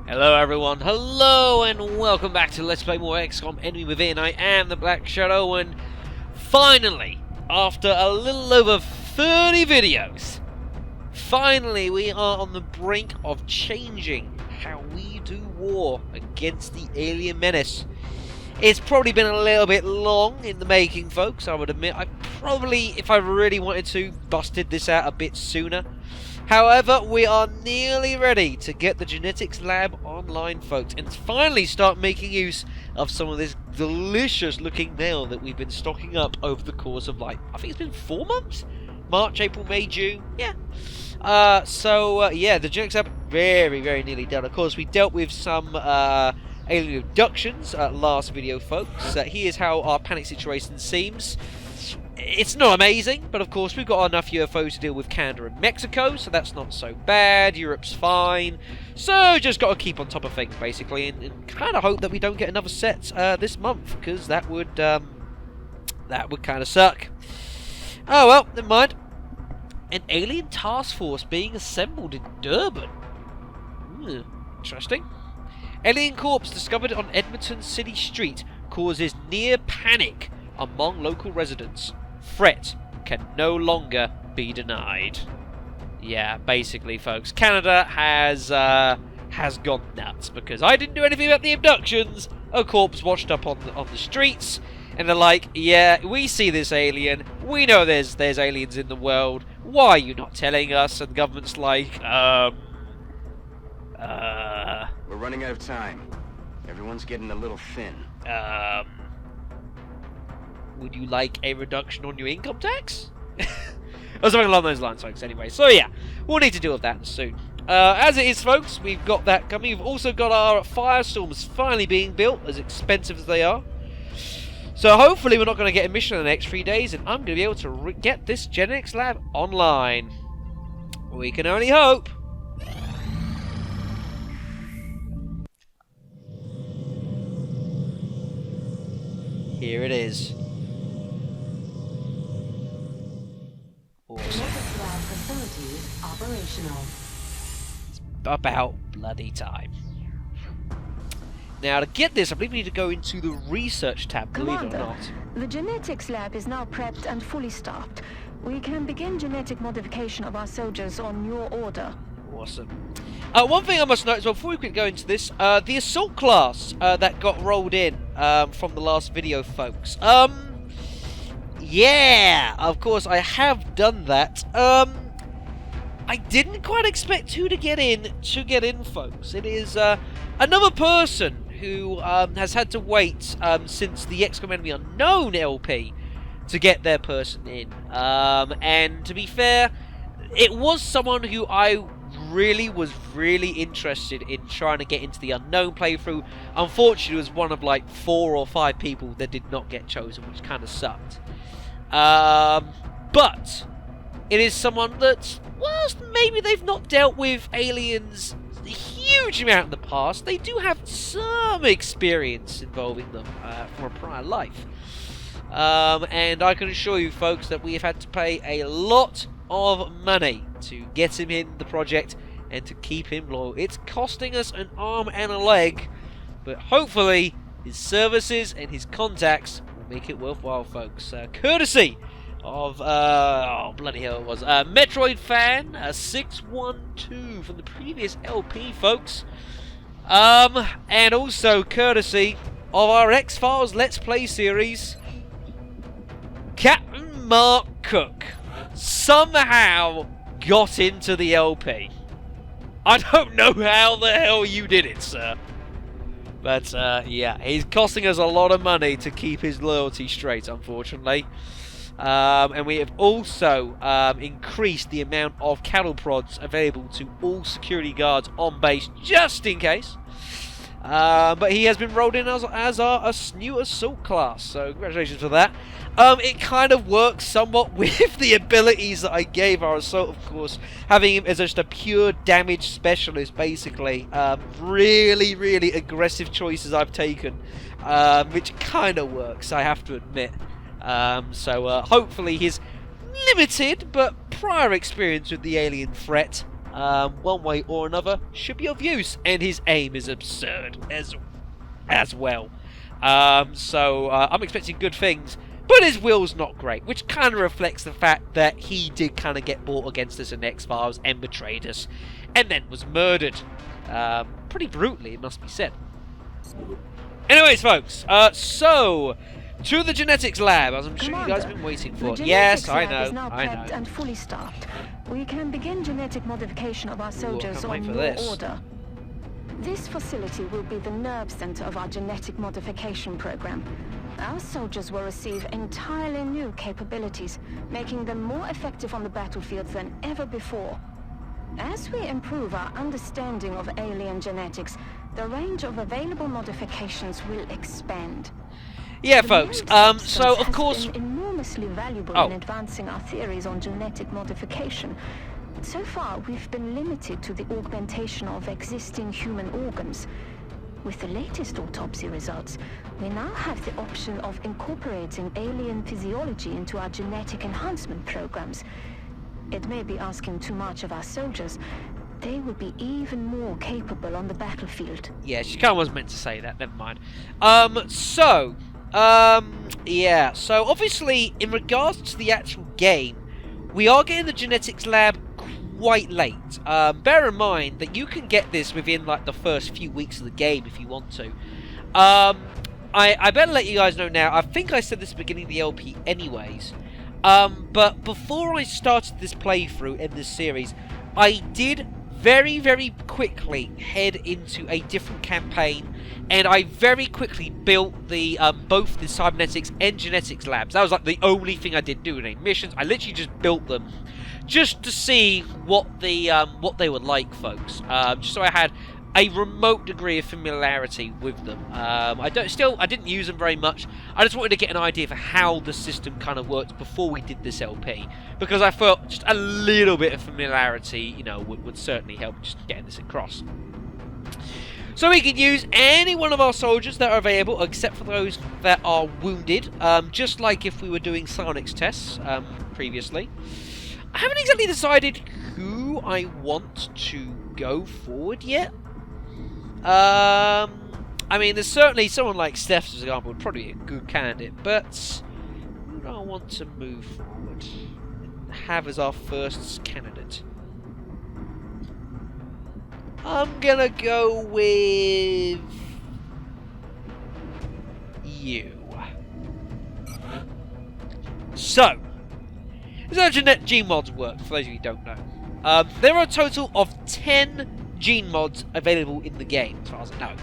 Hello everyone, hello and welcome back to Let's Play More XCOM Enemy Within. I am the Black Shadow, and finally, after a little over 30 videos, finally we are on the brink of changing how we do war against the alien menace. It's probably been a little bit long in the making, folks, I would admit. I probably, if I really wanted to, busted this out a bit sooner. However, we are nearly ready to get the genetics lab online, folks, and finally start making use of some of this delicious looking mail that we've been stocking up over the course of, like, I think it's been 4 months? March, April, May, June, yeah. Yeah, the genetics lab very, very nearly done. Of course, we dealt with some alien abductions last video, folks. Here's how our panic situation seems. It's not amazing, but of course we've got enough UFOs to deal with Canada and Mexico, so that's not so bad. Europe's fine. So just got to keep on top of things, basically, and kind of hope that we don't get another set this month, because that would kind of suck. Oh well, never mind. An alien task force being assembled in Durban. Interesting. Alien corpse discovered on Edmonton City Street causes near panic among local residents. Threat can no longer be denied. Yeah, basically, folks, Canada has gone nuts because I didn't do anything about the abductions. A corpse washed up on the streets, and they're like, "Yeah, we see this alien. We know there's aliens in the world. Why are you not telling us?" And the government's like, We're running out of time. Everyone's getting a little thin. Would you like a reduction on your income tax? Or something along those lines, folks, anyway. So yeah, we'll need to deal with that soon. As it is, folks, we've got that coming. We've also got our firestorms finally being built, as expensive as they are. So hopefully we're not going to get a mission in the next 3 days, and I'm going to be able to get this genetics lab online. We can only hope. Here it is. Genetics lab facilities operational. It's about bloody time. Now, to get this, I believe we need to go into the research tab, believe it or not. The genetics lab is now prepped and fully staffed. We can begin genetic modification of our soldiers on your order. Awesome. One thing I must note as well, before we could go into this, the assault class that got rolled in from the last video, folks. Yeah, of course, I have done that. I didn't quite expect to get in, folks. It is another person who has had to wait since the XCOM Enemy Unknown LP to get their person in. And to be fair, it was someone who I was really interested in trying to get into the Unknown playthrough. Unfortunately, it was one of like 4 or 5 people that did not get chosen, which kind of sucked. But it is someone that, whilst maybe they've not dealt with aliens a huge amount in the past, they do have some experience involving them from a prior life. And I can assure you, folks, that we have had to pay a lot of money to get him in the project and to keep him loyal. It's costing us an arm and a leg, but hopefully his services and his contacts will make it worthwhile, folks. Courtesy of oh bloody hell, it was Metroid fan 612 from the previous LP, folks. And also courtesy of our X-Files Let's Play series, Captain Mark Cook somehow got into the LP. I don't know how the hell you did it, sir. But, yeah, he's costing us a lot of money to keep his loyalty straight, unfortunately. And we have also increased the amount of cattle prods available to all security guards on base, just in case. But he has been rolled in as our new assault class, so congratulations for that. It kind of works somewhat with the abilities that I gave our assault, of course, having him as just a pure damage specialist, basically. Really, really aggressive choices I've taken, which kind of works, I have to admit. So hopefully his limited but prior experience with the alien threat one way or another, should be of use. And his aim is absurd as well. So I'm expecting good things. But his will's not great, which kind of reflects the fact that he did kind of get brought against us in X-Files and betrayed us, and then was murdered. Pretty brutally, it must be said. Anyways, folks, so to the genetics lab, as I'm sure you guys have been waiting for. Yes, I know, is now I prepped know. and fully staffed. We can begin genetic modification of our soldiers on your order. This facility will be the nerve center of our genetic modification program. Our soldiers will receive entirely new capabilities, making them more effective on the battlefield than ever before. As we improve our understanding of alien genetics, the range of available modifications will expand. Yeah, The folks, nerve so substance of has course... been enormously valuable in advancing our theories on genetic modification. So far, we've been limited to the augmentation of existing human organs. With the latest autopsy results, we now have the option of incorporating alien physiology into our genetic enhancement programs. It may be asking too much of our soldiers. They would be even more capable on the battlefield. Yeah, she kind of was meant to say that, never mind. Yeah, so obviously, in regards to the actual game, we are getting the genetics lab quite late. Bear in mind that you can get this within like the first few weeks of the game if you want to. I better let you guys know now. I think I said this at the beginning of the LP anyways. But before I started this playthrough in this series, I did very, very quickly head into a different campaign, and I very quickly built the both the cybernetics and genetics labs. That was like the only thing I didn't do in any missions. I literally just built them just to see what they were like, folks. Just so I had a remote degree of familiarity with them. I didn't use them very much. I just wanted to get an idea for how the system kind of worked before we did this LP, because I felt just a little bit of familiarity, you know, would certainly help just getting this across. So we can use any one of our soldiers that are available, except for those that are wounded, just like if we were doing psionics tests previously. I haven't exactly decided who I want to go forward yet. I mean, there's certainly someone like Steph, for example, would probably be a good candidate, but who do I want to move forward and have as our first candidate? I'm gonna go with you. So, this is how gene mods work, for those of you who don't know. There are a total of 10 gene mods available in the game, as far as I know.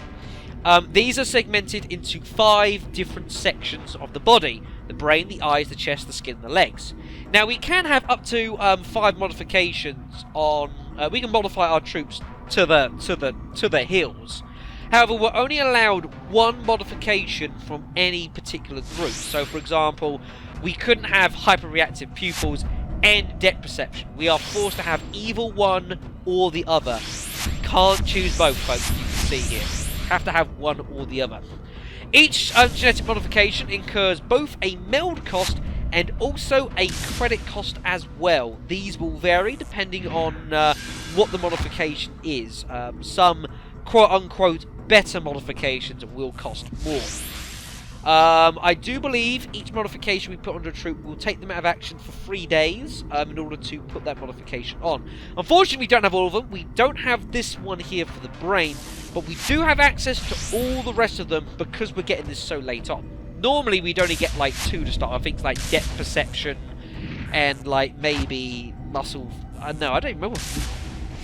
These are segmented into 5 different sections of the body: the brain, the eyes, the chest, the skin, and the legs. Now, we can have up to 5 modifications on... we can modify our troops to the hills. However, we're only allowed 1 modification from any particular group. So, for example, we couldn't have hyperreactive pupils and depth perception. We are forced to have either one or the other. Can't choose both, folks, you can see here. Have to have one or the other. Each genetic modification incurs both a meld cost and also a credit cost as well. These will vary depending on what the modification is. Some quote-unquote better modifications will cost more. I do believe each modification we put under a troop will take them out of action for 3 days in order to put that modification on. Unfortunately, we don't have all of them. We don't have this one here for the brain, but we do have access to all the rest of them because we're getting this so late on. Normally, we'd only get like 2 to start. I think like depth perception and like maybe muscle. No, I don't remember.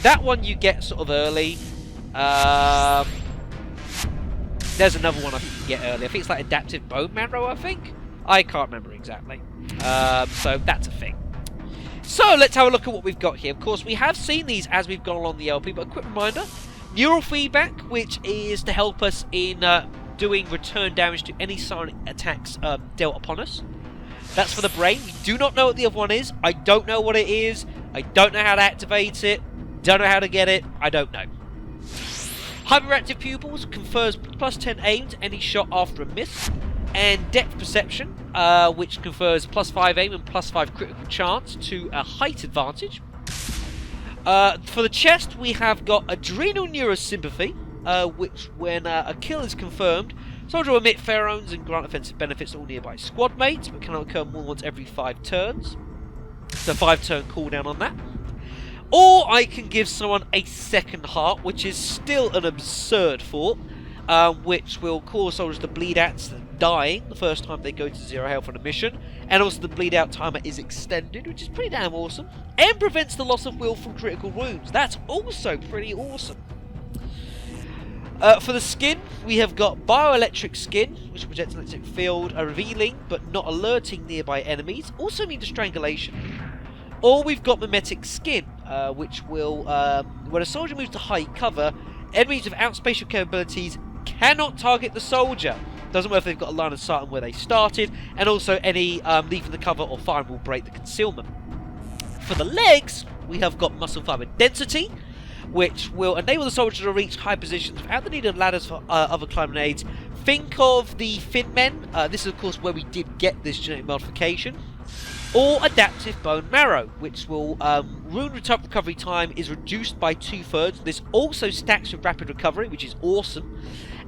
That one you get sort of early. There's another one I think you get early. I think it's like adaptive bone marrow, I think. I can't remember exactly. So that's a thing. So let's have a look at what we've got here. Of course, we have seen these as we've gone along the LP, but a quick reminder. Neural feedback, which is to help us in doing return damage to any psionic attacks dealt upon us. That's for the brain. We do not know what the other one is. I don't know what it is. I don't know how to activate it. Don't know how to get it. I don't know. Hyperactive pupils confers plus 10 aim to any shot after a miss, and depth perception, which confers plus 5 aim and plus 5 critical chance to a height advantage. For the chest, we have got Adrenal Neurosympathy, which, when a kill is confirmed, soldier will emit pheromones and grant offensive benefits to all nearby squad mates, but cannot occur more than once every 5 turns. So 5-turn cooldown on that. Or I can give someone a second heart, which is still an absurd thought, which will cause soldiers to bleed out instead of dying the first time they go to 0 health on a mission, and also the bleed out timer is extended, which is pretty damn awesome, and prevents the loss of will from critical wounds. That's also pretty awesome. For the skin, we have got Bioelectric Skin, which projects an electric field, revealing but not alerting nearby enemies, also immune to strangulation. Or we've got Mimetic Skin, which will, when a soldier moves to height cover, enemies without spatial capabilities cannot target the soldier. Doesn't matter if they've got a line of sight on where they started, and also any leaving the cover or firing will break the concealment. For the legs, we have got Muscle Fiber Density, which will enable the soldier to reach high positions without the need of ladders for other climbing aids. Think of the Fin Men. This is, of course, where we did get this genetic modification. Or Adaptive Bone Marrow, which will wound recovery time is reduced by 2/3. This also stacks with rapid recovery, which is awesome.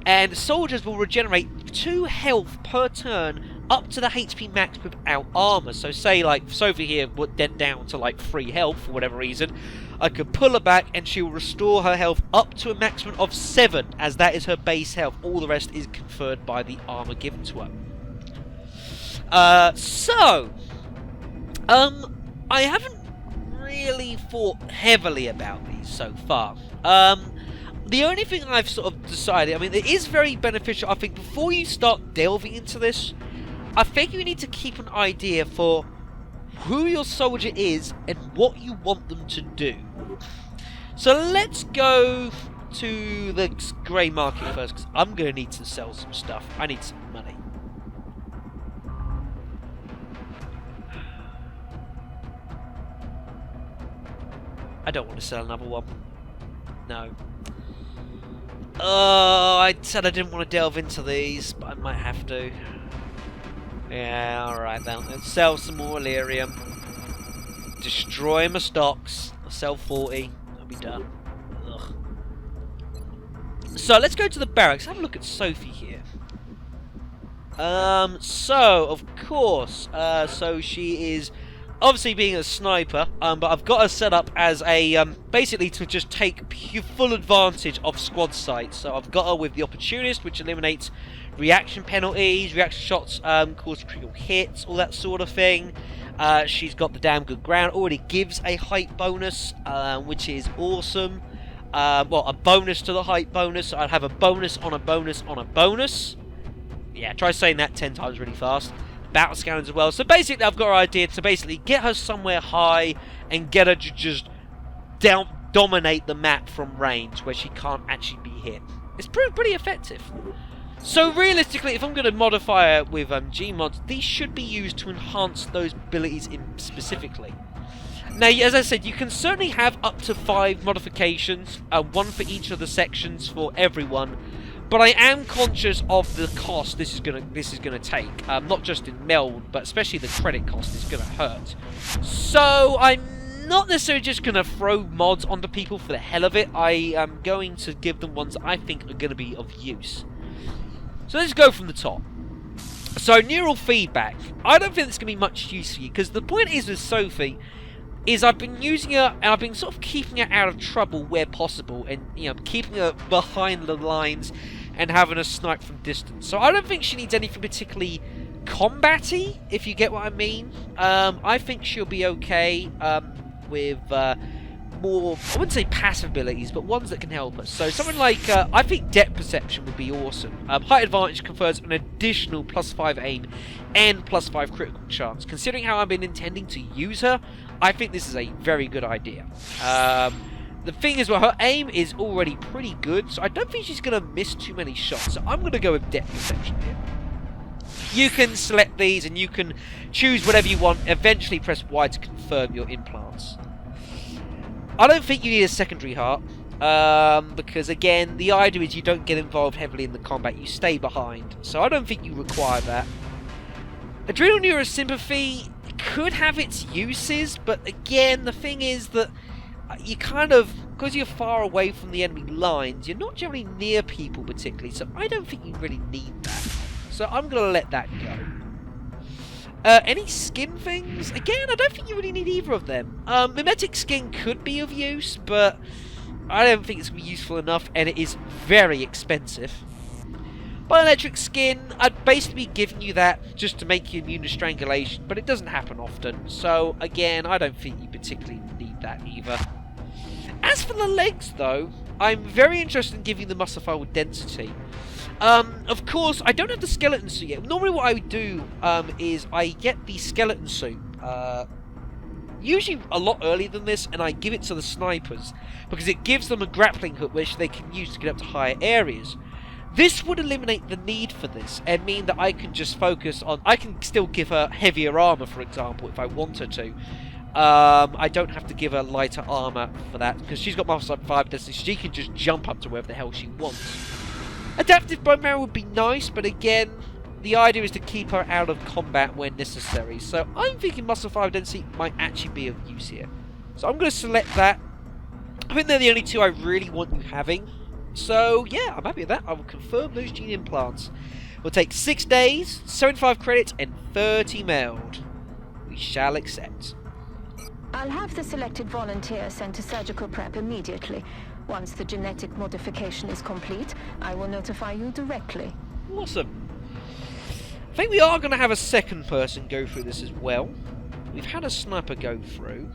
And soldiers will regenerate 2 health per turn up to the HP max without armour. So say like Sophie here would dent down to like 3 health for whatever reason. I could pull her back and she will restore her health up to a maximum of 7, as that is her base health. All the rest is conferred by the armour given to her. I haven't really thought heavily about these so far. The only thing I've sort of decided, I mean, it is very beneficial, I think, before you start delving into this, I think you need to keep an idea for who your soldier is and what you want them to do. So let's go to the grey market first, because I'm going to need to sell some stuff. I need some money. I don't want to sell another one. No. Oh, I said I didn't want to delve into these, but I might have to. Yeah, alright then. Let's sell some more Illyrium. Destroy my stocks. I'll sell 40. I'll be done. Ugh. So, let's go to the barracks. Have a look at Sophie here. So, of course, so she is obviously being a sniper, but I've got her set up as a, basically to just take full advantage of squad sight. So I've got her with the Opportunist, which eliminates reaction penalties, reaction shots cause critical hits, all that sort of thing. She's got the damn good ground, already gives a height bonus, which is awesome. Well, a bonus to the height bonus, so I'd have a bonus on a bonus on a bonus. Yeah, try saying that 10 times really fast. Battle scanners as well. So basically, I've got her idea to basically get her somewhere high and get her to just dominate the map from range where she can't actually be hit. It's pretty effective. So realistically, if I'm going to modify her with Gmods, these should be used to enhance those abilities specifically. Now, as I said, you can certainly have up to 5 modifications, 1 for each of the sections for everyone. But I am conscious of the cost this is gonna take, not just in meld, but especially the credit cost is gonna hurt. So I'm not necessarily just gonna throw mods onto people for the hell of it. I am going to give them ones that I think are gonna be of use. So let's go from the top. So neural feedback. I don't think there's gonna be much use for you, because the point is with Sophie is I've been using her, and I've been sort of keeping her out of trouble where possible, and, you know, keeping her behind the lines and having her snipe from distance. So I don't think she needs anything particularly combat-y, if you get what I mean. I think she'll be okay with more, I wouldn't say passive abilities, but ones that can help us. So something like, I think depth perception would be awesome. Height advantage confers an additional +5 aim and +5 critical chance. Considering how I've been intending to use her, I think this is a very good idea. The thing is, well, her aim is already pretty good, so I don't think she's going to miss too many shots. So I'm going to go with depth perception here. You can select these and you can choose whatever you want. Eventually press Y to confirm your implants. I don't think you need a secondary heart, because again, the idea is you don't get involved heavily in the combat, you stay behind. So I don't think you require that. Adrenal Neurosympathy could have its uses, but again, the thing is that you kind of, because you're far away from the enemy lines, you're not generally near people particularly, so I don't think you really need that. So I'm going to let that go. Any skin things? Again, I don't think you really need either of them. Mimetic skin could be of use, but I don't think it's going to be useful enough, and it is very expensive. Bioelectric skin, I'd basically be giving you that just to make you immune to strangulation, but it doesn't happen often. So, again, I don't think you particularly need that either. As for the legs, though, I'm very interested in giving the muscle file with density. Of course, I don't have the skeleton suit yet. Normally what I would do is I get the skeleton suit usually a lot earlier than this, and I give it to the snipers because it gives them a grappling hook which they can use to get up to higher areas. This would eliminate the need for this and mean that I can just focus on... I can still give her heavier armor, for example, if I wanted to. I don't have to give her lighter armor for that because she's got muscle 5 density, so she can just jump up to wherever the hell she wants. Adaptive bone marrow would be nice, but again, the idea is to keep her out of combat when necessary. So I'm thinking muscle 5 density might actually be of use here. So I'm going to select that. I think they're the only two I really want you having. So yeah, I'm happy with that. I will confirm those gene implants. We'll take 6 days, 75 credits, and 30 meld. We shall accept. I'll have the selected volunteer sent to surgical prep immediately. Once the genetic modification is complete, I will notify you directly. Awesome. I think we are going to have a second person go through this as well. We've had a sniper go through.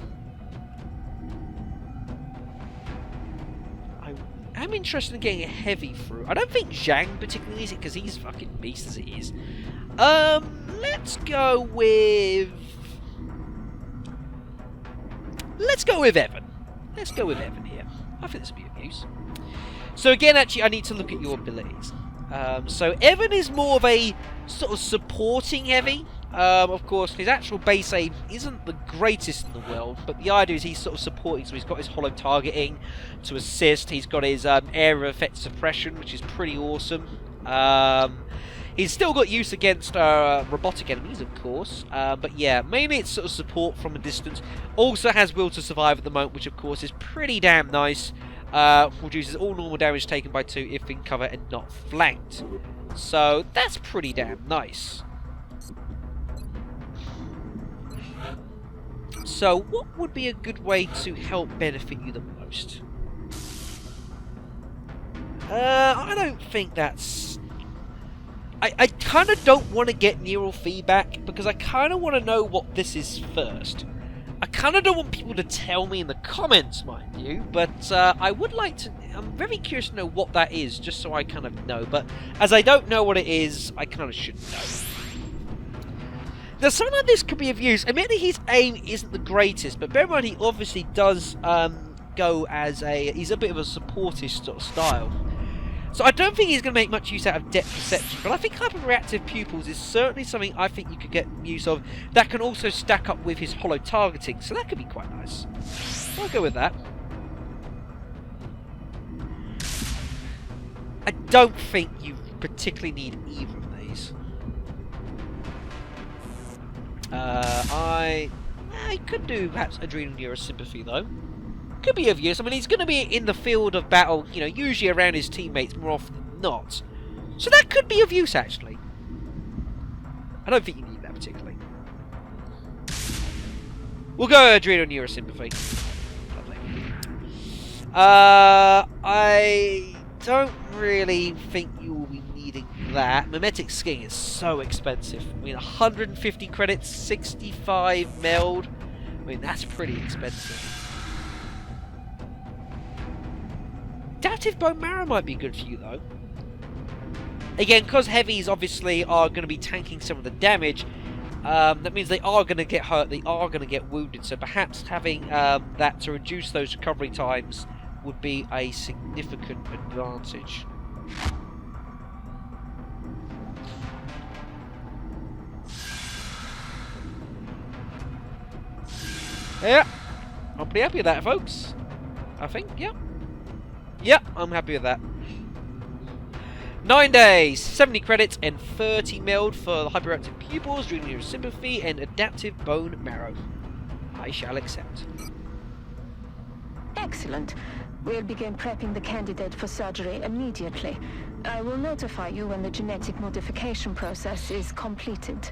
I'm interested in getting a heavy through. I don't think Zhang particularly needs it because he's fucking beast as it is. Let's go with Evan. Let's go with Evan here. I think this would be of use. So again, actually, I need to look at your abilities. So Evan is more of a sort of supporting heavy. Of course, his actual base aim isn't the greatest in the world, but the idea is he's sort of supporting, so he's got his hollow targeting to assist, he's got his area effect suppression, which is pretty awesome. He's still got use against robotic enemies, of course, but yeah, mainly it's sort of support from a distance. Also has will to survive at the moment, which of course is pretty damn nice. Reduces all normal damage taken by 2 if in cover and not flanked. So that's pretty damn nice. So what would be a good way to help benefit you the most? I don't think that's... I kind of don't want to get neural feedback because I kind of want to know what this is first. I kind of don't want people to tell me in the comments, mind you, but I would like to... I'm very curious to know what that is, just so I kind of know. But as I don't know what it is, I kind of should know. Now, something like this could be of use. Admittedly, his aim isn't the greatest, but bear in mind he obviously does go as a... He's a bit of a supportist sort of style. So I don't think he's going to make much use out of depth perception, but I think hyperreactive pupils is certainly something I think you could get use of that can also stack up with his hollow targeting, so that could be quite nice. I'll go with that. I don't think you particularly need either of these. I could do perhaps adrenal neurosympathy though. Could be of use. I mean, he's going to be in the field of battle, you know, usually around his teammates more often than not. So that could be of use, actually. I don't think you need that particularly. We'll go adrenal neurosympathy. Lovely. I don't really think you will be needing that. Mimetic skin is so expensive. I mean, 150 credits, 65 meld. I mean, that's pretty expensive. Adaptive bone marrow might be good for you though. Again, because heavies obviously are going to be tanking some of the damage, that means they are going to get hurt, they are going to get wounded, so perhaps having that to reduce those recovery times would be a significant advantage. Yeah, I'm pretty happy with that, folks. I think, yeah. Yeah, I'm happy with that. 9 days, 70 credits, and 30 meld for the hyperactive pupils, adrenal neurosympathy, and adaptive bone marrow. I shall accept. Excellent. We'll begin prepping the candidate for surgery immediately. I will notify you when the genetic modification process is completed.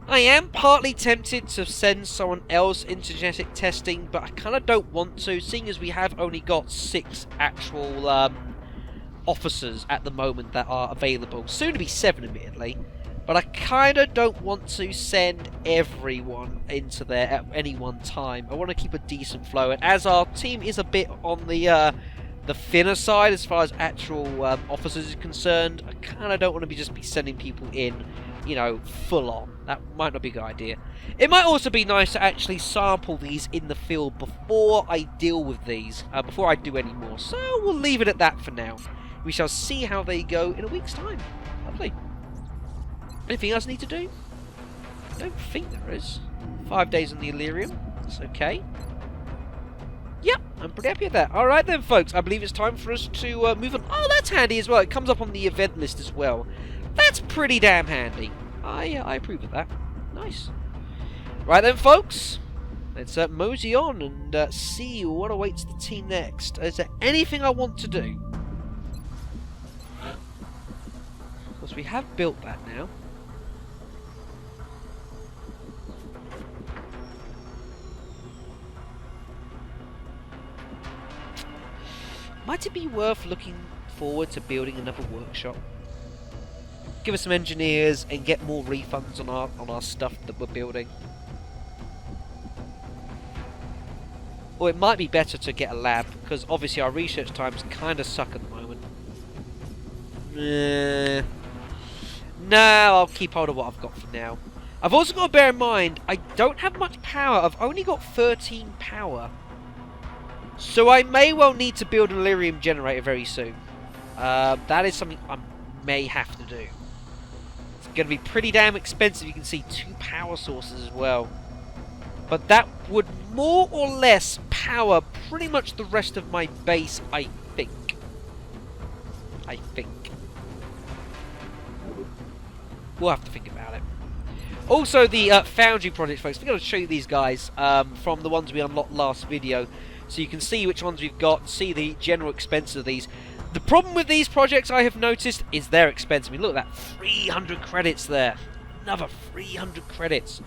I am partly tempted to send someone else into genetic testing, but I kind of don't want to, seeing as we have only got 6 actual officers at the moment that are available. Soon to be 7, admittedly. But I kind of don't want to send everyone into there at any one time. I want to keep a decent flow, and as our team is a bit on the thinner side as far as actual officers is concerned, I kind of don't want to just be sending people in, you know, full on. That might not be a good idea. It might also be nice to actually sample these in the field before I deal with these, before I do any more. So we'll leave it at that for now. We shall see how they go in a week's time. Lovely. Anything else I need to do? I don't think there is. 5 days on the Illyrium. That's okay. Yep, I'm pretty happy with that. Alright then, folks. I believe it's time for us to move on. Oh, that's handy as well. It comes up on the event list as well. That's pretty damn handy. I approve of that. Nice. Right then, folks. Let's mosey on and see what awaits the team next. Is there anything I want to do? Because we have built that now. Might it be worth looking forward to building another workshop? Give us some engineers and get more refunds on our stuff that we're building. Or it might be better to get a lab, because obviously our research times kind of suck at the moment. No, I'll keep hold of what I've got for now. I've also got to bear in mind, I don't have much power. I've only got 13 power. So I may well need to build an Illyrium generator very soon. That is something I may have to do. It's going to be pretty damn expensive. You can see 2 power sources as well. But that would more or less power pretty much the rest of my base, I think. We'll have to think about it. Also, the Foundry project, folks. We're going to show you these guys from the ones we unlocked last video. So you can see which ones we've got, see the general expense of these. The problem with these projects, I have noticed, is their expense. I mean, look at that, 300 credits there. Another 300 credits.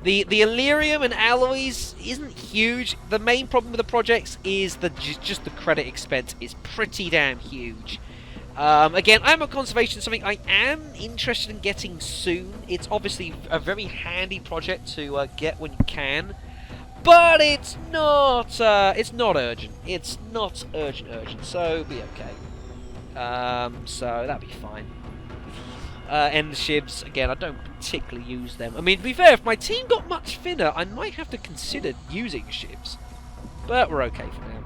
The Illyrium and alloys isn't huge. The main problem with the projects is just the credit expense is pretty damn huge. Again, I'm a conservation, something I am interested in getting soon. It's obviously a very handy project to get when you can. But it's not urgent. It's not urgent, so be okay. So that'll be fine. And the shivs, again, I don't particularly use them. I mean, to be fair, if my team got much thinner, I might have to consider using shivs. But we're okay for now.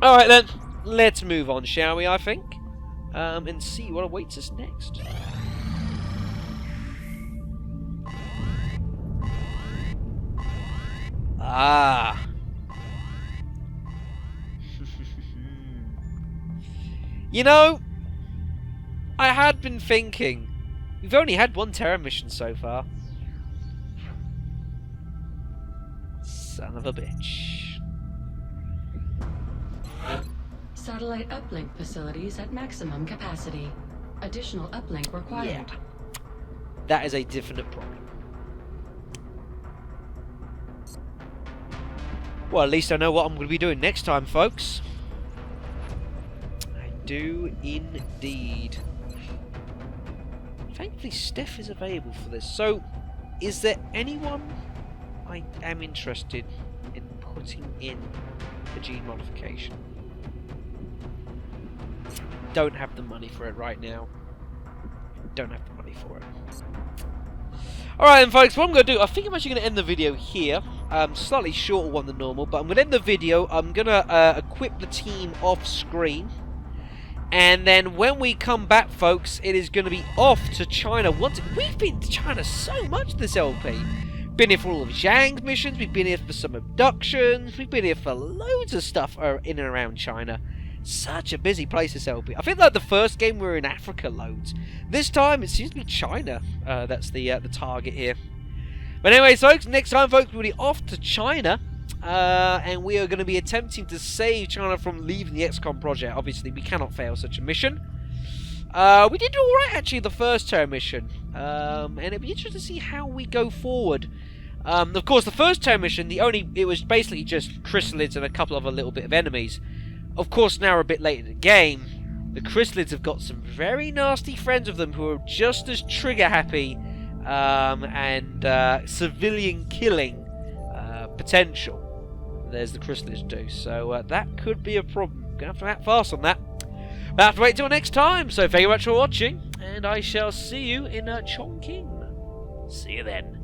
Alright then, let's move on, shall we, I think? And see what awaits us next. Ah. You know, I had been thinking, we've only had 1 Terra mission so far. Son of a bitch. Satellite uplink facilities at maximum capacity. Additional uplink required. Yeah. That is a definite problem. Well, at least I know what I'm going to be doing next time, folks. I do indeed. Thankfully, Steph is available for this. So, is there anyone I am interested in putting in the gene modification? Don't have the money for it right now. Don't have the money for it. Alright then, folks, what I'm going to do, I think I'm actually going to end the video here. Slightly shorter one than normal, but I'm going to end the video. I'm going to equip the team off screen. And then when we come back, folks, it is going to be off to China. We've been to China so much this LP. Been here for all of Zhang's missions. We've been here for some abductions. We've been here for loads of stuff in and around China. Such a busy place, this LP. I think like the first game we were in Africa loads. This time it seems to be China. That's the target here. But anyway, folks, next time, folks, we'll be off to China. and we are going to be attempting to save China from leaving the XCOM project. Obviously, we cannot fail such a mission. We did alright, actually, the first terror mission, and it'd be interesting to see how we go forward. Of course, the first terror mission, it was basically just chrysalids and a couple of a little bit of enemies. Of course, now we're a bit late in the game. The chrysalids have got some very nasty friends of them who are just as trigger happy and civilian killing potential. There's the chrysalids do, so that could be a problem. Gonna have to act fast on that. But I have to wait till next time. So thank you very much for watching, and I shall see you in Chongqing. See you then.